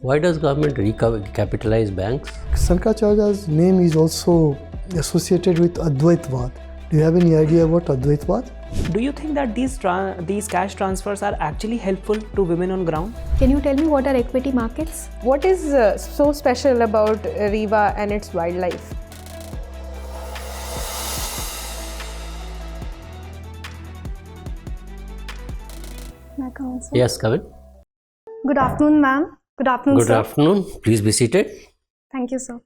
Why does government recapitalize banks? Shankaracharya's name is also associated with Advaita. Do you have any idea what Advaita? Do you think that these cash transfers are actually helpful to women on ground? Can you tell me what are equity markets? What is so special about Riva and its wildlife? Yes, come in. Good afternoon, ma'am. Good afternoon, Good sir. afternoon. Please be seated. Thank you, sir.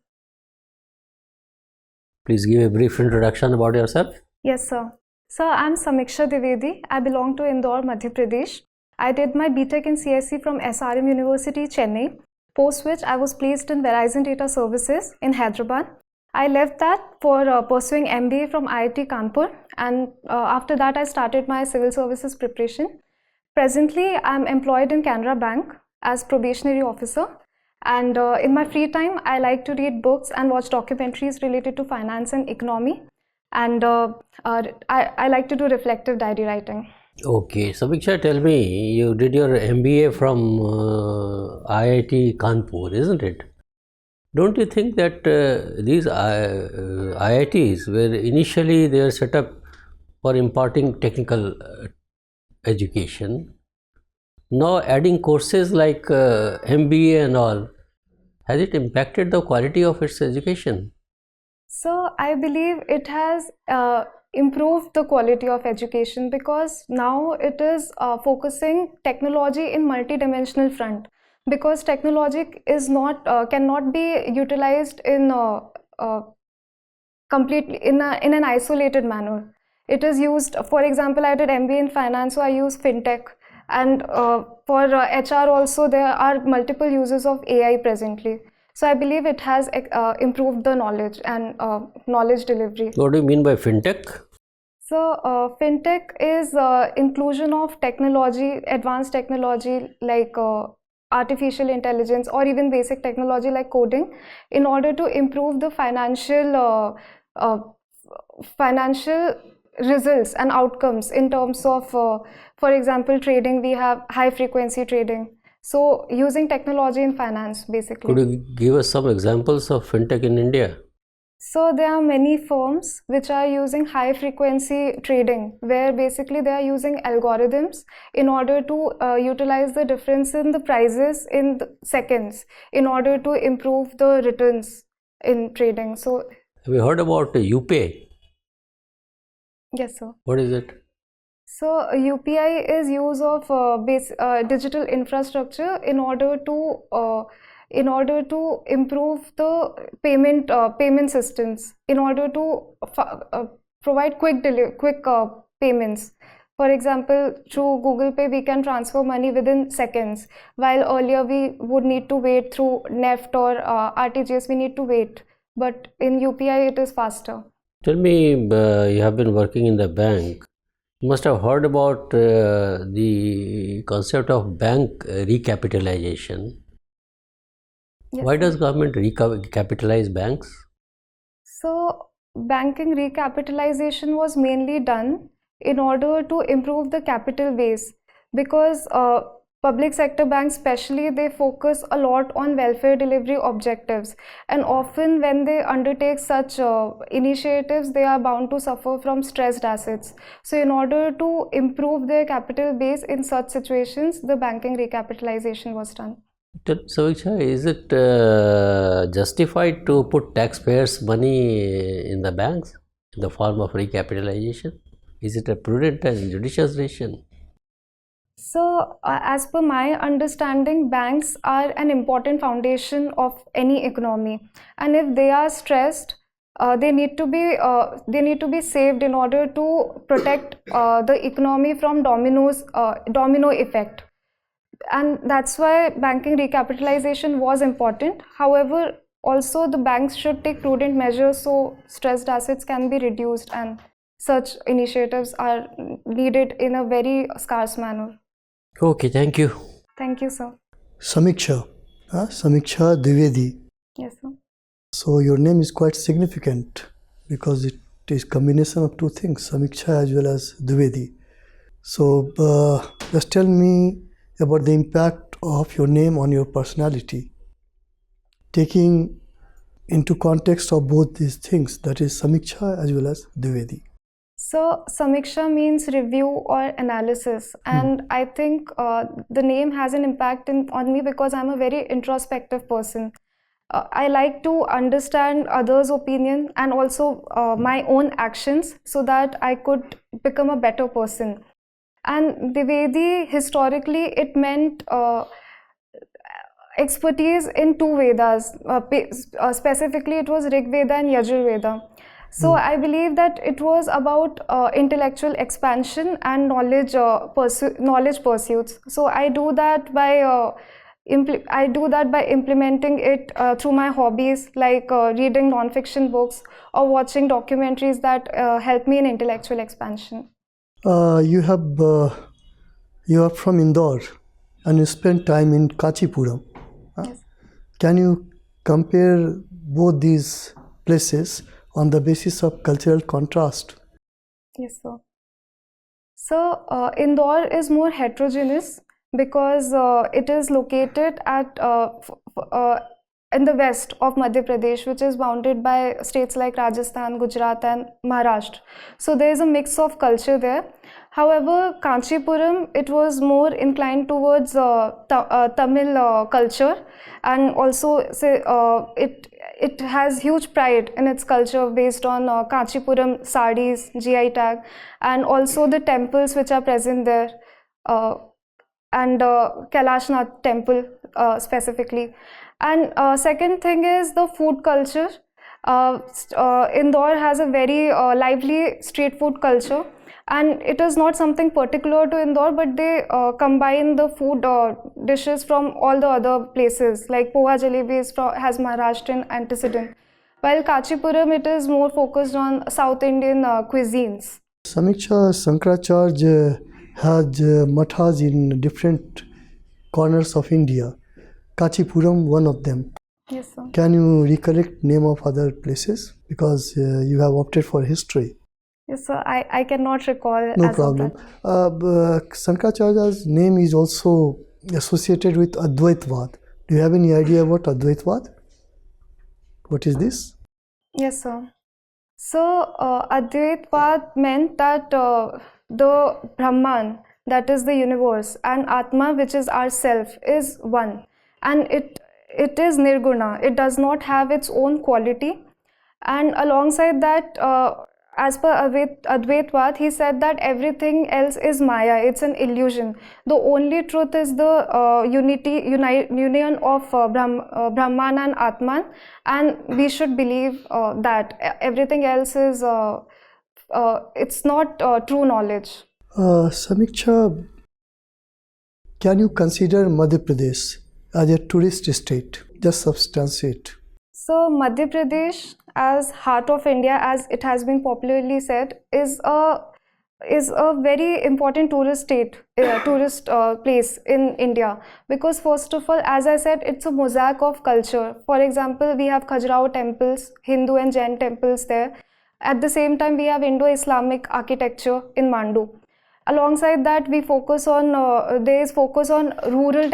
Please give a brief introduction about yourself. Yes, sir. Sir, I'm Samiksha Dwivedi. I belong to Indore, Madhya Pradesh. I did my BTech in CSE from SRM University, Chennai, post which I was placed in Verizon Data Services in Hyderabad. I left that for pursuing MBA from IIT Kanpur, and after that I started my civil services preparation. Presently, I'm employed in Canara Bank as probationary officer, and in my free time, I like to read books and watch documentaries related to finance and economy, and I like to do reflective diary writing. Okay, Samiksha, tell me, you did your MBA from IIT Kanpur, isn't it? Don't you think that these IITs were initially they were set up for imparting technical education? Now adding courses like MBA and all, has it impacted the quality of its education? So I believe it has improved the quality of education, because now it is focusing technology in multi-dimensional front, because technology is not cannot be utilized in completely in an isolated manner. It is used, for example, I did MBA in finance, so I use Fintech, and for HR also there are multiple uses of AI presently. So I believe it has improved the knowledge and knowledge delivery. What do you mean by Fintech? So Fintech is inclusion of technology, advanced technology like artificial intelligence, or even basic technology like coding, in order to improve the financial results and outcomes in terms of, for example, trading. We have high frequency trading. So using technology in finance, basically. Could you give us some examples of Fintech in India? So there are many firms which are using high frequency trading, where basically they are using algorithms in order to utilize the difference in the prices in the seconds in order to improve the returns in trading. So Have you heard about UPI? yes, sir. What is it? So UPI is use of digital infrastructure in order to improve the payment systems, in order to provide quick payments. For example, through Google Pay we can transfer money within seconds, while earlier we would need to wait through NEFT or RTGS. We need to wait, but in UPI it is faster. Tell me, you have been working in the bank. You must have heard about the concept of bank recapitalization. Yes, Why sir. does government recapitalize banks? So banking recapitalization was mainly done in order to improve the capital base, because public sector banks especially, they focus a lot on welfare delivery objectives, and often when they undertake such initiatives, they are bound to suffer from stressed assets. So in order to improve their capital base in such situations, the banking recapitalization was done. Samiksha, is it justified to put taxpayers' money in the banks in the form of recapitalization? Is it a prudent and judicious decision? So as per my understanding, banks are an important foundation of any economy, and if they are stressed, they need to be saved in order to protect the economy from domino effect. And that's why banking recapitalization was important. However, also the banks should take prudent measures so stressed assets can be reduced, and such initiatives are needed in a very scarce manner. Okay, thank you. Thank you, sir. Samiksha Dwivedi. Yes, sir. So your name is quite significant because it is combination of two things, Samiksha as well as Dwivedi. So just tell me about the impact of your name on your personality, taking into context of both these things, that is Samiksha as well as Dwivedi. So Samiksha means review or analysis, and I think the name has an impact on me because I'm a very introspective person. I like to understand others' opinion and also my own actions so that I could become a better person. And Dwivedi, historically, it meant expertise in two Vedas. Specifically, it was Rig Veda and Yajur Veda. So I believe that it was about intellectual expansion and knowledge pursuits. So I do that by implementing it through my hobbies, like reading non-fiction books or watching documentaries that help me in intellectual expansion. You are from Indore and you spent time in Kachipuram. Yes. Can you compare both these places on the basis of cultural contrast? Yes, sir. So Indore is more heterogeneous because it is located at in the west of Madhya Pradesh, which is bounded by states like Rajasthan, Gujarat and Maharashtra. So there is a mix of culture there. However, Kanchipuram, it was more inclined towards Tamil culture, and also it has huge pride in its culture based on Kanchipuram sarees, GI tag, and also the temples which are present there, and Kailashnath temple specifically. And second thing is the food culture. Indore has a very lively street food culture, and it is not something particular to Indore, but they combine the food dishes from all the other places, like poha jalebi has Maharashtrian antecedent, while Kachipuram, it is more focused on South Indian cuisines. Samiksha, Shankaracharya has mathas in different corners of India. Kachipuram, one of them. Yes, sir. Can you recollect name of other places? Because you have opted for history. Yes, sir. I cannot recall. No as problem. Of that. Shankaracharya's name is also associated with Advaitavad. Do you have any idea what Advaitavad? What is this? Yes, sir. So Advaitavad meant that the Brahman, that is the universe, and Atma, which is our self, is one, and it is nirguna. It does not have its own quality. And alongside that, as per Advaitavad, he said that everything else is Maya, it's an illusion. The only truth is the union of Brahman and Atman, and we should believe that everything else is, it's not true knowledge. Samiksha, can you consider Madhya Pradesh as a tourist state? Just substantiate. So Madhya Pradesh, as heart of India, as it has been popularly said, is a very important tourist place in India, because first of all, as I said, it's a mosaic of culture. For example, we have Khajuraho temples, Hindu and Jain temples there. At the same time, we have Indo-Islamic architecture in Mandu. Alongside that, we focus on there is focus on rural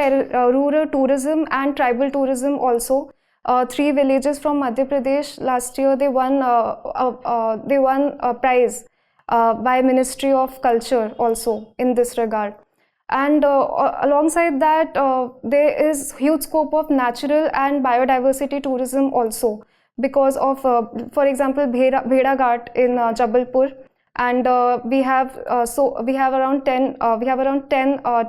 tourism and tribal tourism also. 3 villages from Madhya Pradesh last year, they won a prize by Ministry of Culture also in this regard. And alongside that, there is huge scope of natural and biodiversity tourism also, because of, for example, Bheda Ghat in Jabalpur. And we have around 10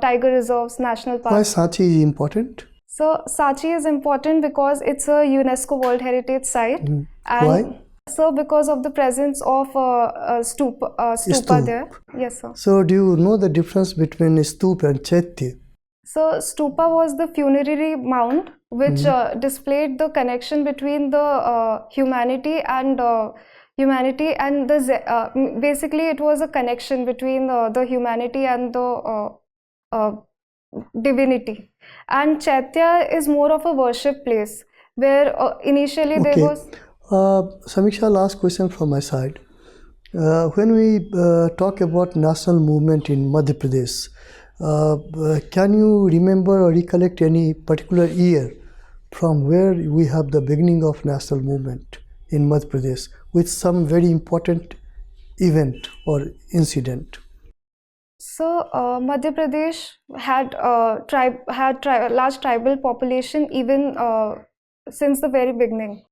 tiger reserves, national parks. Why Sanchi is important? So Sanchi is important because it's a UNESCO World Heritage Site. And why? So because of the presence of stupa there. Yes, sir. So do you know the difference between stupa and chaitya? So stupa was the funerary mound which displayed the connection between the humanity and the basically it was a connection between the humanity and the divinity. And Chaitya is more of a worship place where initially there was. Samiksha, last question from my side. When we talk about national movement in Madhya Pradesh, Can you remember or recollect any particular year from where we have the beginning of national movement in Madhya Pradesh with some very important event or incident? So Madhya Pradesh had large tribal population even since the very beginning.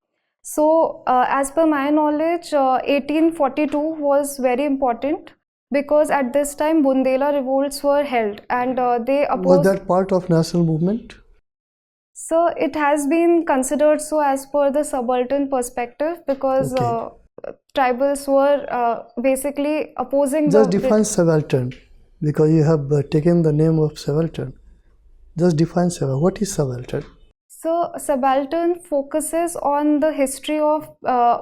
So as per my knowledge, 1842 was very important because at this time Bundela revolts were held and they Was opposed. that part of national movement? So it has been considered so as per the subaltern perspective because tribals were basically opposing Just the define subaltern because you have taken the name of subaltern. Just define subaltern. What is subaltern? So subaltern focuses on the history of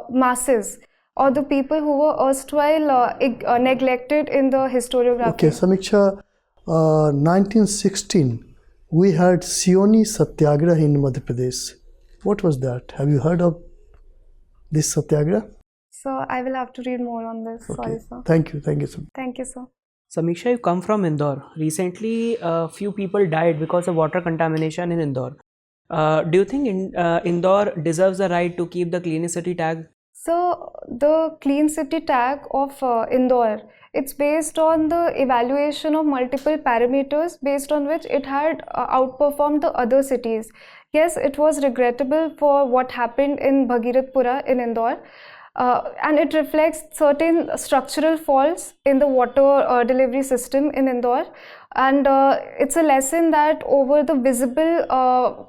masses or the people who were erstwhile neglected in the historiography. Okay, Samiksha, 1916, we had Sioni Satyagraha in Madhya Pradesh. What was that? Have you heard of this Satyagraha? So I will have to read more on this. Sorry, sir. Thank you, sir. Thank you, sir. Samiksha, you come from Indore. Recently, a few people died because of water contamination in Indore. Do you think Indore deserves the right to keep the clean city tag? So the clean city tag of Indore, it's based on the evaluation of multiple parameters based on which it had outperformed the other cities. Yes, it was regrettable for what happened in Bhagirathpura in Indore. And it reflects certain structural faults in the water delivery system in Indore, and it's a lesson that over the visible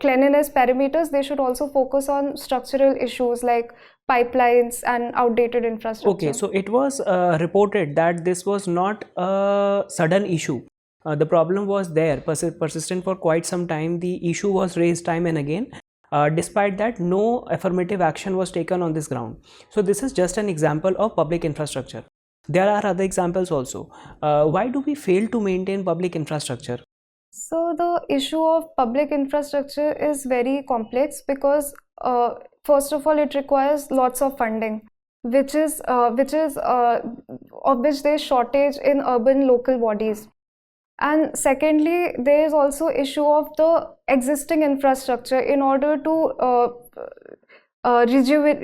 cleanliness parameters they should also focus on structural issues like pipelines and outdated infrastructure. Okay, so it was reported that this was not a sudden issue. The problem was there, persistent for quite some time. The issue was raised time and again. Despite that, no affirmative action was taken on this ground. So this is just an example of public infrastructure. There are other examples also. Why do we fail to maintain public infrastructure? So the issue of public infrastructure is very complex because first of all it requires lots of funding, which is of which there is shortage in urban local bodies. And secondly, there is also issue of the existing infrastructure. In order to retrofit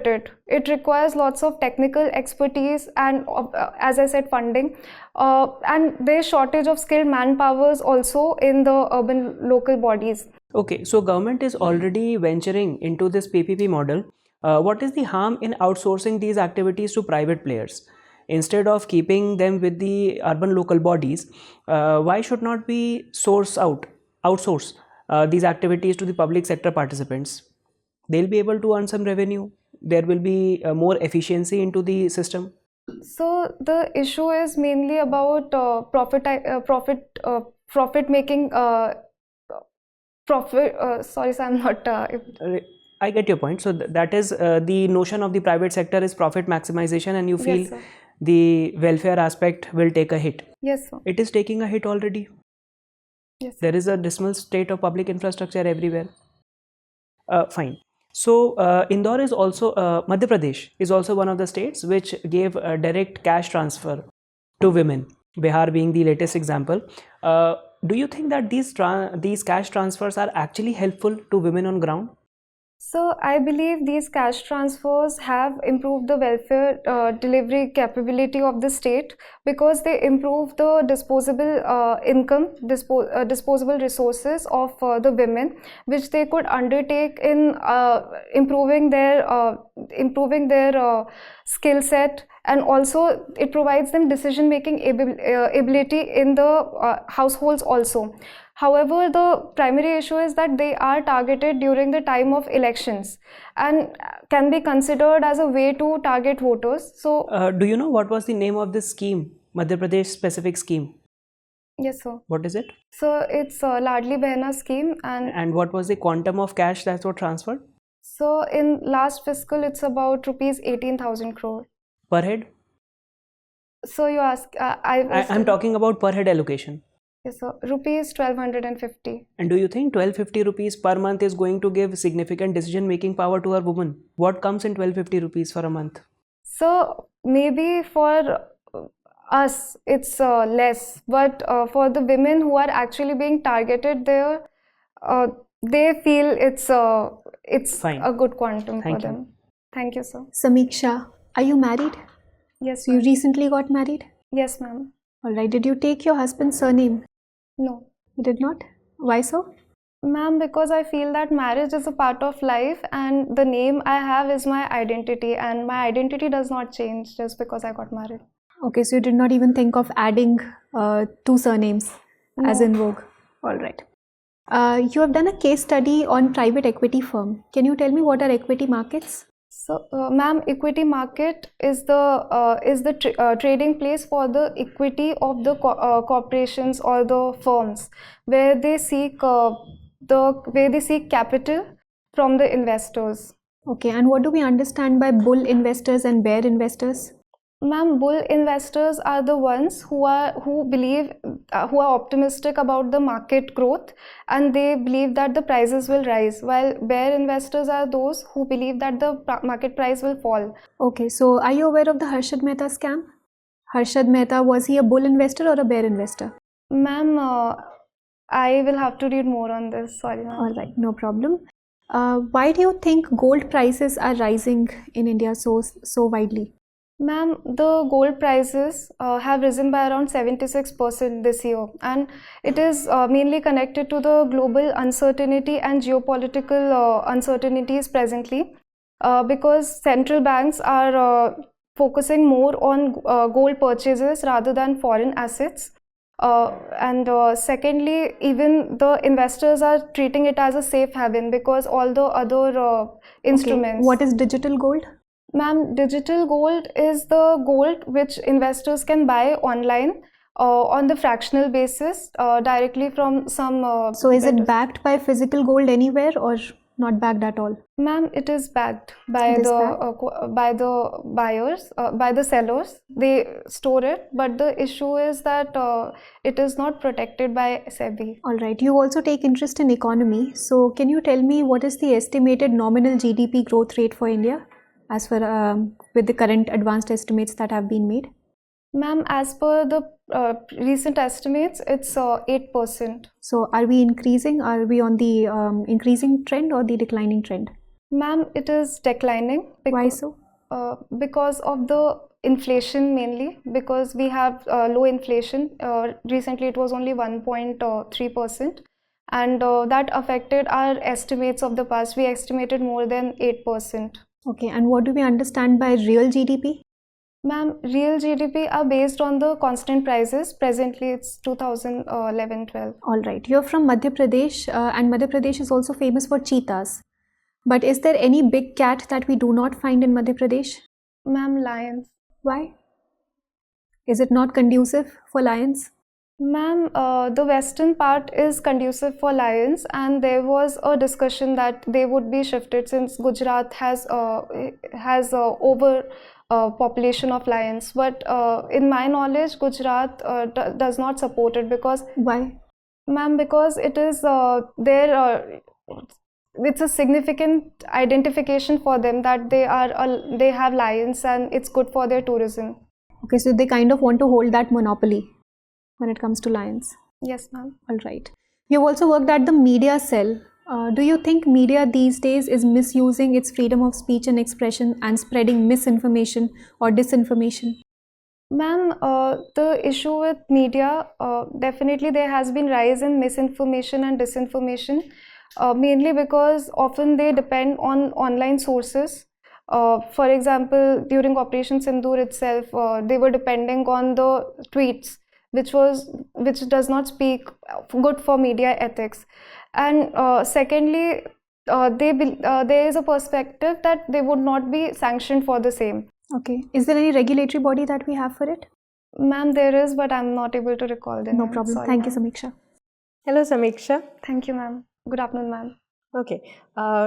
it, it requires lots of technical expertise and as I said, funding, and there is shortage of skilled manpowers also in the urban local bodies. Okay, so government is already venturing into this PPP model. What is the harm in outsourcing these activities to private players? Instead of keeping them with the urban local bodies, why should not we outsource these activities to the public sector participants? They'll be able to earn some revenue. There will be more efficiency into the system. So the issue is mainly about profit making. Sorry, sir, I'm not. I get your point. So that is the notion of the private sector is profit maximization, and you feel Yes, sir. the welfare aspect will take a hit. Yes, sir. It is taking a hit already. Yes, sir. There is a dismal state of public infrastructure everywhere. Fine. So Indore is also Madhya Pradesh is also one of the states which gave a direct cash transfer to women. Bihar being the latest example. Do you think that these cash transfers are actually helpful to women on ground? So I believe these cash transfers have improved the welfare delivery capability of the state because they improve the disposable disposable resources of the women, which they could undertake in improving their skill set, and also it provides them decision making ability in the households also. However, the primary issue is that they are targeted during the time of elections and can be considered as a way to target voters. So, do you know what was the name of this scheme, Madhya Pradesh specific scheme? yes, sir. What is it? So, it's a Ladli Behna scheme, And what was the quantum of cash that was transferred? so in last fiscal, it's about rupees 18,000 crore. Per head? So, you ask, I'm talking about per head allocation. Yes, sir. Rupees 1250. And do you think 1250 rupees per month is going to give significant decision making power to a woman? What comes in 1250 rupees for a month? So maybe for us, it's less. But for the women who are actually being targeted there, they feel it's Fine. a good quantum Thank for you. them. Thank you, sir. Samiksha, are you married? Yes, So you ma'am. recently got married? Yes, ma'am. All right. Did you take your husband's surname? No. You did not? Why so? Ma'am, because I feel that marriage is a part of life and the name I have is my identity, and my identity does not change just because I got married. Okay, so you did not even think of adding two surnames as No. in vogue. All right. You have done a case study on private equity firm. Can you tell me what are equity markets? So, ma'am, equity market is the trading place for the equity of the corporations or the firms, where they seek capital from the investors. Okay, and what do we understand by bull investors and bear investors? Ma'am, bull investors are the ones who are optimistic about the market growth, and they believe that the prices will rise, while bear investors are those who believe that the market price will fall. Okay, so are you aware of the Harshad Mehta scam? Harshad Mehta, was he a bull investor or a bear investor? Ma'am, I will have to read more on this. Sorry, ma'am. All right, no problem. Why do you think gold prices are rising in India so widely? Ma'am, the gold prices have risen by around 76% this year, and it is mainly connected to the global uncertainty and geopolitical uncertainties presently, because central banks are focusing more on gold purchases rather than foreign assets. And secondly, even the investors are treating it as a safe haven because all the other instruments. Okay. What is digital gold? Ma'am, digital gold is the gold which investors can buy online on the fractional basis directly from some. So is it vendors. backed by physical gold anywhere or not backed at all? Ma'am, it is backed by It is by the buyers, by the sellers. They store it, but the issue is that it is not protected by SEBI. All right. You also take interest in economy. So can you tell me what is the estimated nominal GDP growth rate for India as for with the current advanced estimates that have been made? Ma'am, as per the recent estimates, it's 8%. So are we increasing? Are we on the increasing trend or the declining trend? Ma'am, it is declining. Why so? Because of the inflation mainly, because we have low inflation. Recently it was only 1.3%, and that affected our estimates of the past. We estimated more than 8%. Okay, and what do we understand by real GDP? Ma'am, real GDP are based on the constant prices. Presently it's 2011-12. All right, you're from Madhya Pradesh, and Madhya Pradesh is also famous for cheetahs. But is there any big cat that we do not find in Madhya Pradesh? Ma'am, lions. Why? Is it not conducive for lions? Ma'am, the western part is conducive for lions, and there was a discussion that they would be shifted since Gujarat has over population of lions. But in my knowledge, Gujarat does not support it because. Why? Ma'am, because it is it's a significant identification for them that they have lions and it's good for their tourism. Okay, so they kind of want to hold that monopoly when it comes to lions. Yes, ma'am. All right. You've also worked at the media cell. Do you think media these days is misusing its freedom of speech and expression and spreading misinformation or disinformation? Ma'am, the issue with media, definitely there has been rise in misinformation and disinformation, mainly because often they depend on online sources. For example, during Operation Sindoor itself, they were depending on the tweets, which does not speak good for media ethics. And secondly, there is a perspective that they would not be sanctioned for the same. Okay. Is there any regulatory body that we have for it? Ma'am, there is, but I'm not able to recall the name. No problem. Sorry, Thank you, ma'am. Samiksha. Hello, Samiksha. Thank you, ma'am. Good afternoon, ma'am. Okay.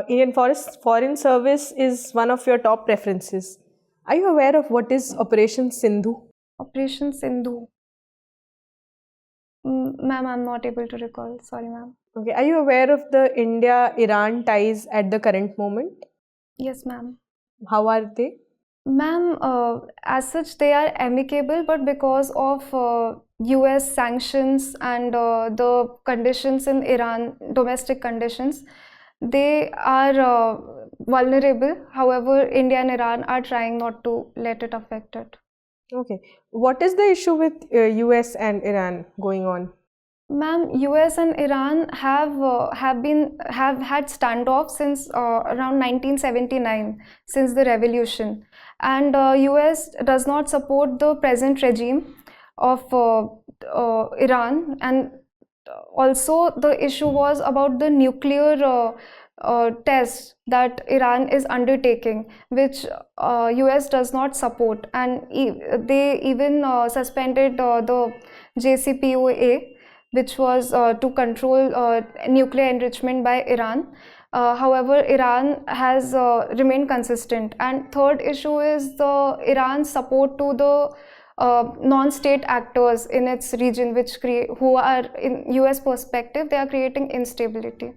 Indian Foreign Service is one of your top preferences. Are you aware of what is Operation Sindhu? Operation Sindhu. Ma'am, I'm not able to recall. Sorry, ma'am. Okay. Are you aware of the India-Iran ties at the current moment? Yes, ma'am. How are they? Ma'am, as such, they are amicable, but because of US sanctions and the conditions in Iran, domestic conditions, they are vulnerable. However, India and Iran are trying not to let it affect it. Okay. What is the issue with US and Iran going on? Ma'am, US and Iran have had standoff since around 1979, since the revolution, and US does not support the present regime of Iran, and also the issue was about the nuclear tests that Iran is undertaking, which US does not support, and they even suspended the JCPOA, which was to control nuclear enrichment by Iran. However, Iran has remained consistent. And third issue is the Iran's support to the non-state actors in its region, who are, in US perspective, they are creating instability.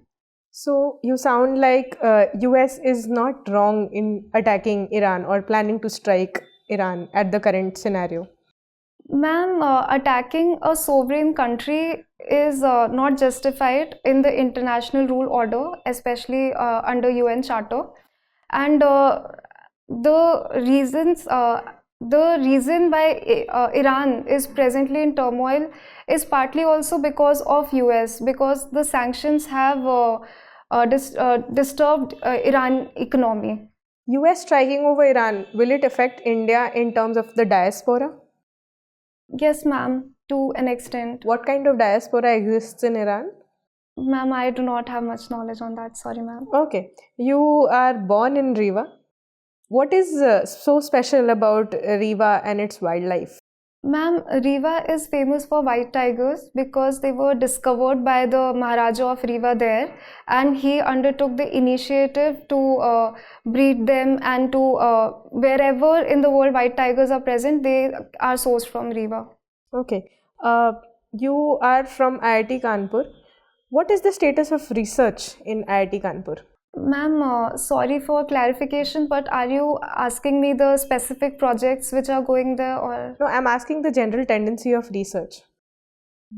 So you sound like US is not wrong in attacking Iran or planning to strike Iran at the current scenario. Ma'am, attacking a sovereign country is not justified in the international rule order, especially under UN Charter. And the reason why Iran is presently in turmoil is partly also because of US, because the sanctions have disturbed Iran economy. US striking over Iran, will it affect India in terms of the diaspora? Yes, ma'am, to an extent. What kind of diaspora exists in Iran? Ma'am, I do not have much knowledge on that. Sorry, ma'am. Okay. You are born in Riva. What is so special about Riva and its wildlife? Ma'am, Riva is famous for white tigers because they were discovered by the Maharaja of Riva there, and he undertook the initiative to breed them, and to wherever in the world white tigers are present, they are sourced from Riva. Okay. You are from IIT Kanpur. What is the status of research in IIT Kanpur? Ma'am, sorry for clarification, but are you asking me the specific projects which are going there, or? No, I'm asking the general tendency of research.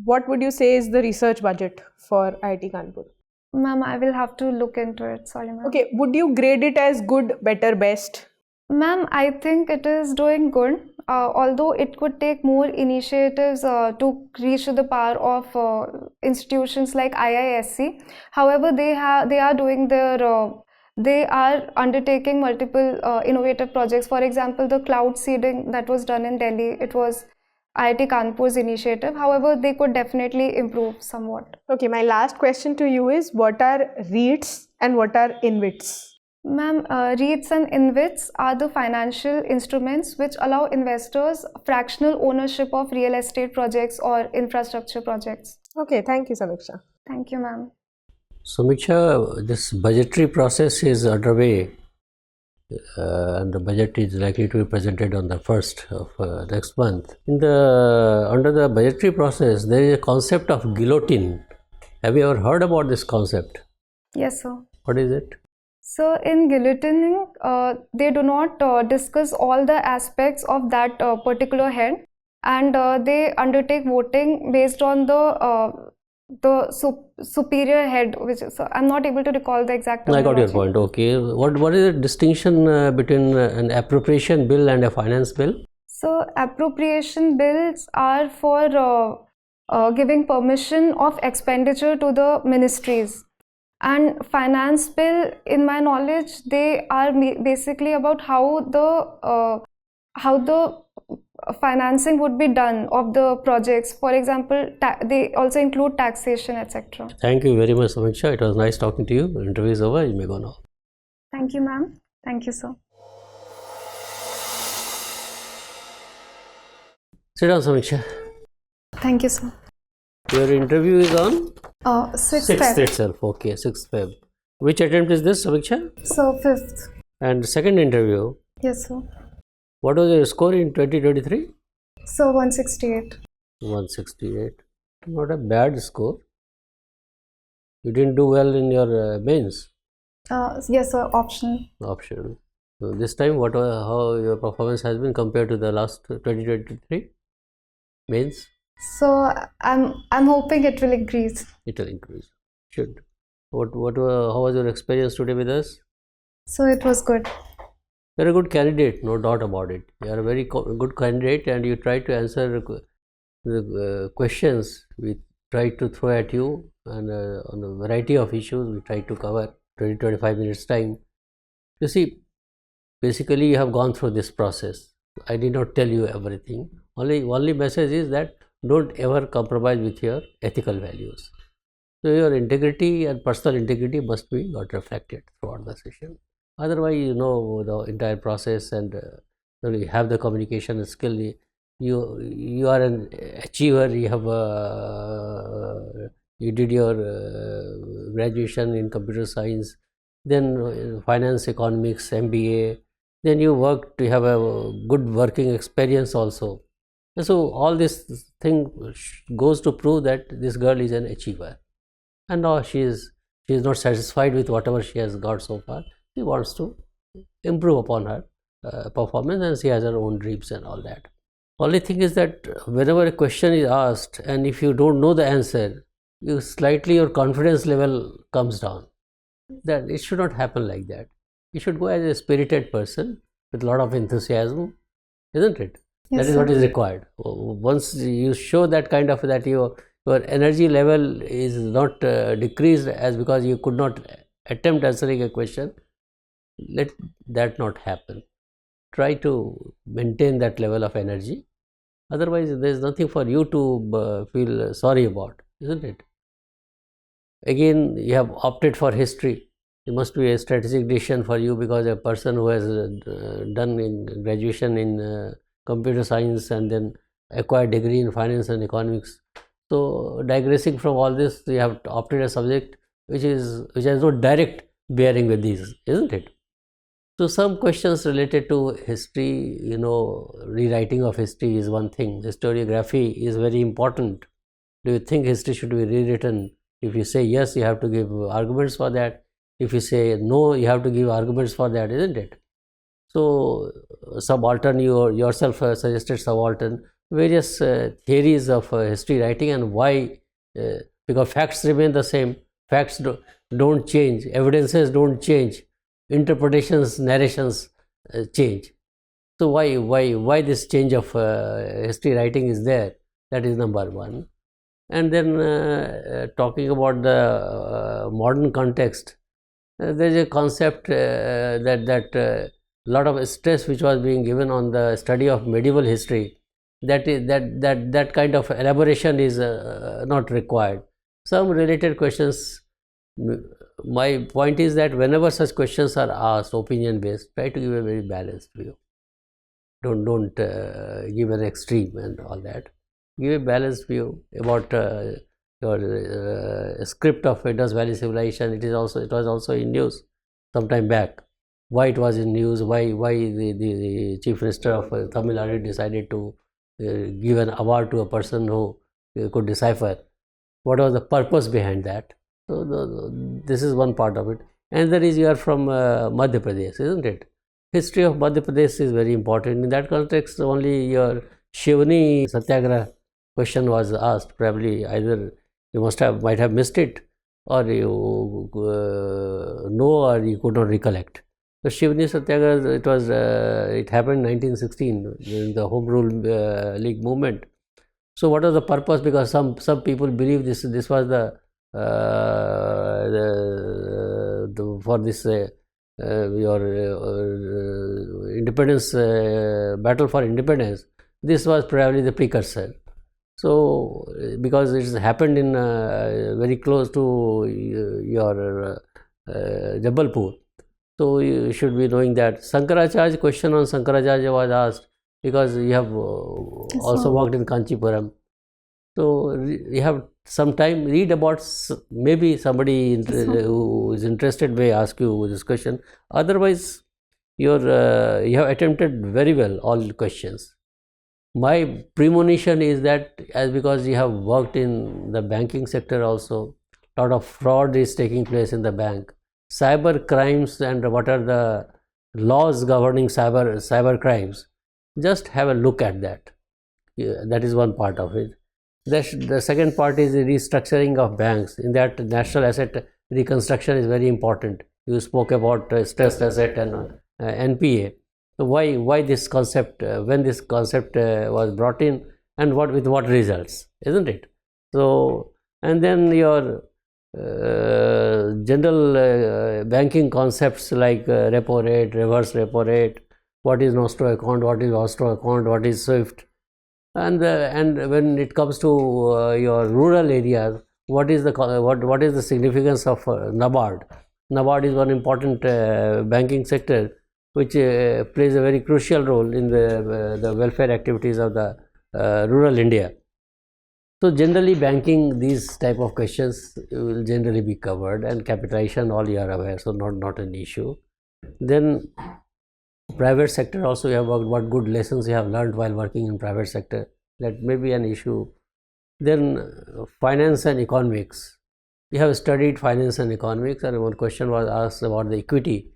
What would you say is the research budget for IIT Kanpur? Ma'am, I will have to look into it. Sorry, ma'am. Okay, would you grade it as good, better, best? Ma'am, I think it is doing good, although it could take more initiatives to reach the power of institutions like IISc. However, they are doing they are undertaking multiple innovative projects. For example, the cloud seeding that was done in Delhi, it was IIT Kanpur's initiative. However, they could definitely improve somewhat. Okay, my last question to you is, what are REITs and what are InvITs? Ma'am, REITs and InvITs are the financial instruments which allow investors fractional ownership of real estate projects or infrastructure projects. Okay, thank you, Samiksha. Thank you, ma'am. Samiksha, this budgetary process is underway, and the budget is likely to be presented on the 1st of next month. Under the budgetary process, there is a concept of guillotine. Have you ever heard about this concept? Yes, sir. What is it? So in guillotining, they do not discuss all the aspects of that particular head, and they undertake voting based on the superior head, which is, I'm not able to recall the exact terminology. I got your point. Okay. What is the distinction between an appropriation bill and a finance bill? So appropriation bills are for giving permission of expenditure to the ministries. And finance bill, in my knowledge, they are basically about how the financing would be done of the projects. For example, they also include taxation, etc. Thank you very much, Samiksha. It was nice talking to you. The interview is over. You may go now. Thank you, ma'am. Thank you, sir. Sit down, Samiksha. Thank you, sir. Your interview is on 6th 6th Feb. itself. Okay, 6th Feb. Which attempt is this, Samiksha? So 5th. And second interview. Yes, sir. What was your score in 2023? So 168. 168. Not a bad score. You didn't do well in your mains. Yes, sir. Optional. Optional. So this time, how your performance has been compared to the last 2023 mains? So I'm hoping it will increase. It will increase. Should. How was your experience today with us? So it was good. You're a good candidate, no doubt about it. You are a very good candidate, and you try to answer the questions we try to throw at you, and on a variety of issues we try to cover 20-25 minutes time. You see, basically you have gone through this process. I did not tell you everything. Only message is that don't ever compromise with your ethical values. So your integrity and personal integrity must be got reflected throughout the session. Otherwise, you know the entire process, and you have the communication skill. You are an achiever. You did your graduation in computer science, then finance, economics, MBA. Then you worked to have a good working experience also. And so all this thing goes to prove that this girl is an achiever, and now she is not satisfied with whatever she has got so far. She wants to improve upon her performance, and she has her own dreams and all that. Only thing is that whenever a question is asked, and if you don't know the answer, your confidence level comes down. That it should not happen like that. You should go as a spirited person with a lot of enthusiasm, isn't it? Yes, that is sir. what is required. Once you show that kind of that your energy level is not decreased as because you could not attempt answering a question, let that not happen. Try to maintain that level of energy. Otherwise, there is nothing for you to feel sorry about, isn't it? Again, you have opted for history. It must be a strategic decision for you, because a person who has done in graduation in computer science and then acquired degree in finance and economics. So digressing from all this, you have opted a subject which has no direct bearing with these, isn't it? So some questions related to history, rewriting of history is one thing. Historiography is very important. Do you think history should be rewritten? If you say yes, you have to give arguments for that. If you say no, you have to give arguments for that, isn't it? So subaltern, you yourself suggested subaltern, various theories of history writing, and why, because facts remain the same, facts don't change, evidences don't change, interpretations, narrations change. So why this change of history writing is there? That is number one. And then talking about the modern context, there is a concept that lot of stress which was being given on the study of medieval history, that kind of elaboration is not required. Some related questions. My point is that whenever such questions are asked, opinion based, try to give a very balanced view. Don't give an extreme and all that. Give a balanced view about your script of Indus Valley Civilization. It was also in news some time back. Why it was in news? Why the Chief Minister of Tamil Nadu decided to give an award to a person who could decipher? What was the purpose behind that? So this is one part of it. And that is, you are from Madhya Pradesh, isn't it? History of Madhya Pradesh is very important. In that context, only your Shivani Satyagraha question was asked. Probably either you might have missed it, or you know, or you could not recollect. So Shivani Satyagraha, it happened in 1916 during the Home Rule League movement. So what was the purpose? Because some people believe this was for this your independence battle for independence. This was probably the precursor. So because it happened in very close to your Jabalpur, so you should be knowing that. Shankaracharya, question on Shankaracharya was asked, because you have also worked in Kanchipuram. So you have some time, read about, maybe somebody who is interested may ask you this question. Otherwise, you have attempted very well all the questions. My premonition is that, as because you have worked in the banking sector also, a lot of fraud is taking place in the bank. Cyber crimes and what are the laws governing cyber crimes, just have a look at that. That is one part of it. The second part is the restructuring of banks. In that, national asset reconstruction is very important. You spoke about stressed asset and NPA. So why this concept? When this concept was brought in, and with what results, isn't it? So, and then your general banking concepts like repo rate, reverse repo rate, what is nostro account, what is ostro account, what is SWIFT, and when it comes to your rural areas, what is the significance of NABARD? NABARD is one important banking sector which plays a very crucial role in the welfare activities of the rural India. So generally banking, these type of questions will generally be covered, and capitalization, all you are aware, so not an issue. Then private sector also, you have worked, what good lessons you have learned while working in private sector, that may be an issue. Then finance and economics, you have studied finance and economics, and one question was asked about the equity.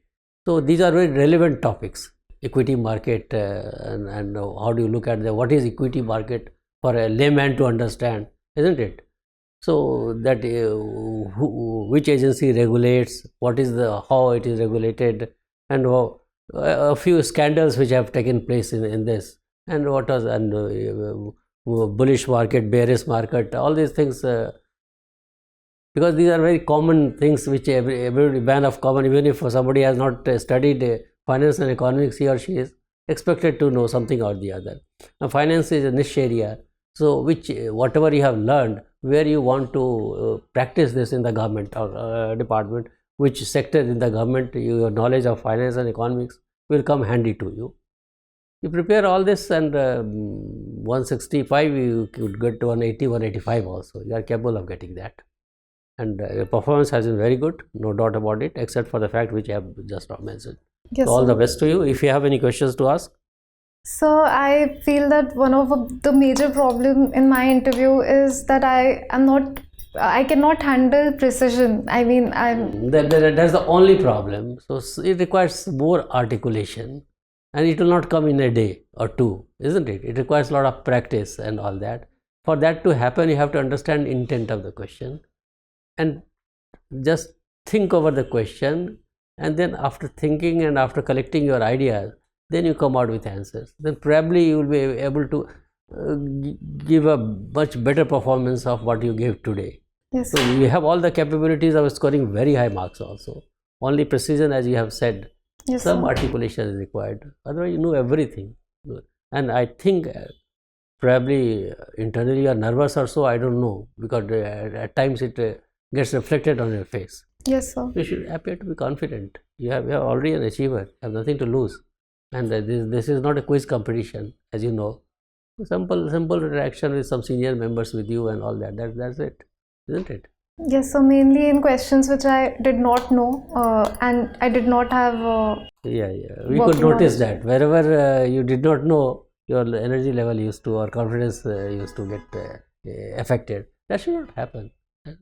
So these are very relevant topics, equity market, and how do you look at what is equity market for a layman to understand, isn't it? So that which agency regulates, what is how it is regulated, and a few scandals which have taken place in this, and what was bullish market, bearish market, all these things, because these are very common things which every man of common, even if somebody has not studied finance and economics, he or she is expected to know something or the other. Now, finance is a niche area, so whatever you have learned, where you want to practice this in the government or department, which sector in the government, your knowledge of finance and economics will come handy to you. You prepare all this, and 165 you could get to 180, 185 also. You are capable of getting that, and your performance has been very good, no doubt about it, except for the fact which I have just now mentioned. Yes, so all sir. the best to you. If you have any questions to ask. So I feel that one of the major problem in my interview is that I cannot handle precision. I mean, That's the only problem. So it requires more articulation, and it will not come in a day or two, isn't it? It requires a lot of practice and all that. For that to happen, you have to understand intent of the question, and just think over the question, and then after thinking and after collecting your ideas, then you come out with answers. Then probably you will be able to give a much better performance of what you gave today. yes, So you have all the capabilities of scoring very high marks also. Only precision, as you have said, yes, some sir. articulation is required. Otherwise, you know everything. And I think probably internally you are nervous or so, I don't know, because at times it gets reflected on your face. Yes, sir. You should appear to be confident. You are already an achiever. You have nothing to lose. And this is not a quiz competition, as you know. Simple interaction with some senior members with you and all that. That's it, isn't it? Yes, so mainly in questions which I did not know and I did not have. Yeah. We Working could notice on that wherever you did not know, your energy level used to, or confidence used to get affected. That should not happen.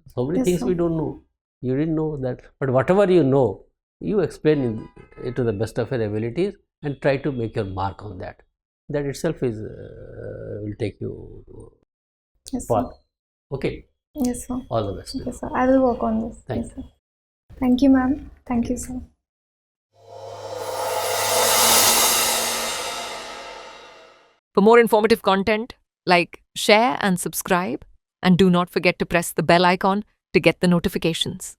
So many Yes, things sir. we don't know. You didn't know that, but whatever you know, you explain it to the best of your abilities and try to make your mark on that. That itself is will take you Yes, sir. far. Okay. Yes, sir. All the best. Yes, sir. I will work on this. Thank Yes, sir. Thank you, ma'am. Thank you, sir. For more informative content, like, share and subscribe, and do not forget to press the bell icon to get the notifications.